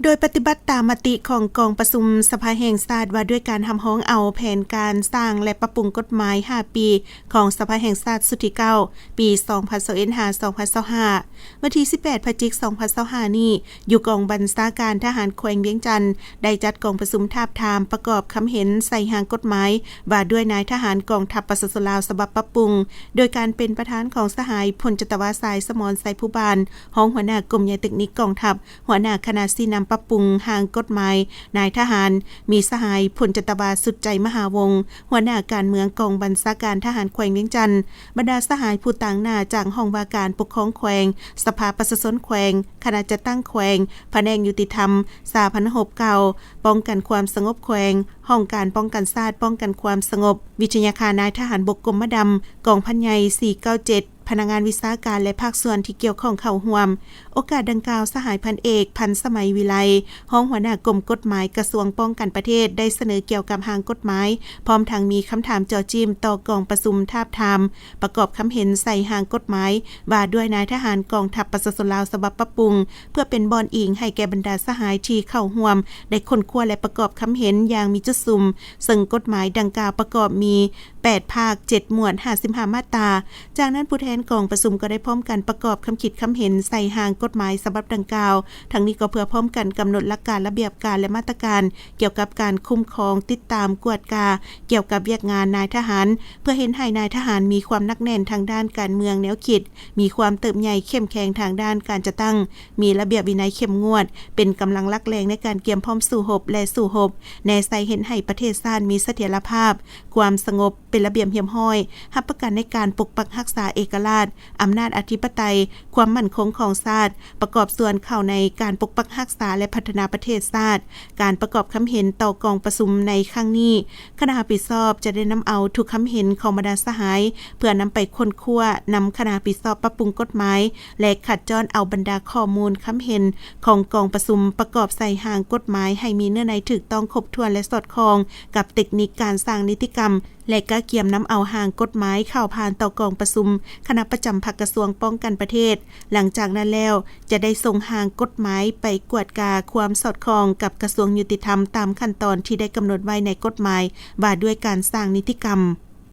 โดยปฏิบัติตามมติของกองประชุมสภาแห่งชาติว่าด้วยการทำห้องเอาแผนการสร้างและปรับปรุงกฎหมาย5ปีของสภาแห่งชาติสุดที่9ปี 2021-2025 วันที่ 18 พฤศจิกายน 2025 นี้อยู่กองบัญชาการทหารแขวงเวียงจันทน์ได้จัดกองประชุมทาบทามประกอบคำเห็นใส่ร่างกฎหมายว่าด้วยนายทหารกองทัพประชาชนลาวฉบับปรับปรุงโดยการเป็นประธานของสหายพลจัตวาสายสมรไสผู้บานรองหัวหน้ากรมใหญ่เทคนิคกองทัพหัวหน้าคณะสีนำปรับปรุงห่างกฎหมายนายทหารมีสหายพลจัตวาสุดใจมหาวงศ์หัวหน้าการเมืองกองบัญชาการทหารแขวงเวียงจันทน์บรรดาสหายผู้ต่างหน้าจากห้องว่าการปกครองแขวงสภาประชาชนแขวงคณะจัดตั้งแขวงแผนกยุติธรรมสาพันธภเก่าป้องกันความสงบแขวงห้องการป้องกันชาติป้องกันความสงบวิทยาคารนายทหารบกกรมดำกองพันใหญ่497พนักงานวิชาการและภาคส่วนที่เกี่ยวข้องเข้าร่วมโอกาสดังกล่าวสหายพันเอกพันสมัยวิไลห้องหัวหน้ากรมกฎหมายกระทรวงป้องกันประเทศได้เสนอเกี่ยวกับร่างกฎหมายพร้อมทั้งมีคำถามเจาะจิ้มต่อกองประชุมทาบทามประกอบคำเห็นใส่ร่างกฎหมายว่าด้วยนายทหารกองทัพประชาชนลาวฉบับปรับปรุงเพื่อเป็นบอนอิงให้แก่บรรดาสหายที่เข้าร่วมได้ค้นคว้าและประกอบคำเห็นอย่างมีจุดซุ่มซึ่งกฎหมายดังกล่าวประกอบมี8ภาค7หมวด55มาตราจากนั้นผู้แทนกองประชุมก็ได้พร้อมกันประกอบคำคิดคำเห็นใส่ร่างกฎหมายฉบับดังกล่าวทั้งนี้ก็เพื่อพร้อมกันกำหนดหลักการระเบียบการและมาตรการเกี่ยวกับการคุ้มครองติดตามกวดกาเกี่ยวกับเวียกงานนายทหารเพื่อเห็นให้นายทหารมีความนักแน่นทางด้านการเมืองแนวคิดมีความเติบใหญ่เข้มแข็งทางด้านการจะตั้งมีระเบียบวินัยเข้มงวดเป็นกำลังหลักแรงในการเตรียมพร้อมสู่รบและสู่รบแน่ใส่เห็นให้ประเทศชาติมีเสถียรภาพความสงบเป็นระเบียบเรียบร้อยรับประกันในการปกปักรักษาเอกราชอำนาจอธิปไตยความมั่นคงของชาติประกอบส่วนเข้าในการปกปักรักษาและพัฒนาประเทศชาติการประกอบคำเห็นต่อกองประชุมในครั้งนี้คณะรับผิดชอบจะได้นำเอาทุกคำเห็นของบรรดาสหายเพื่อนำไปค้นคว้านำคณะรับผิดชอบปรับปรุงกฎหมายและขัดจ้อนเอาบรรดาข้อมูลคำเห็นของกองประชุมประกอบใส่ร่างกฎหมายให้มีเนื้อในถูกต้องครบถ้วนและสอดคล้องกับเทคนิคการสร้างนิติกรรมและก็เกี่ยมนำเอาห่างกฎหมายเข้าผ่านต่อกองประชุมคณะประจำภาคกระทรวงป้องกันประเทศหลังจากนั้นแล้วจะได้ส่งห่างกฎหมายไปกวดกาความสอดคล้องกับกระทรวงยุติธรรมตามขั้นตอนที่ได้กำหนดไว้ในกฎหมายว่าด้วยการสร้างนิติกรรม